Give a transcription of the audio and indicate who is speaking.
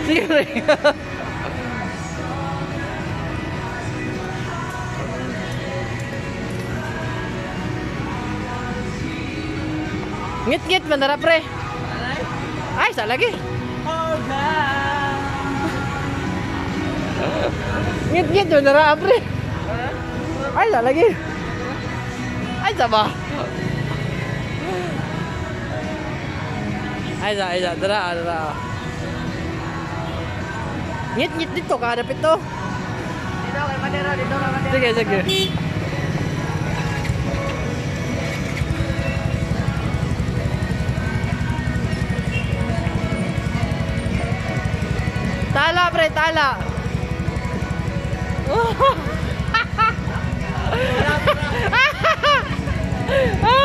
Speaker 1: Sige pre. Ngit-ngit bandara pre. Ay, sa lagi. Ngit-ngit bandara pre. Ay, sa lagi. Ay, sa ba? Ay, sa, dara. Ngit-ngit dito, kahadap ito.
Speaker 2: Dito kay Madero, dito kay Madero.
Speaker 1: Sige. Tala pre, tala. Ah!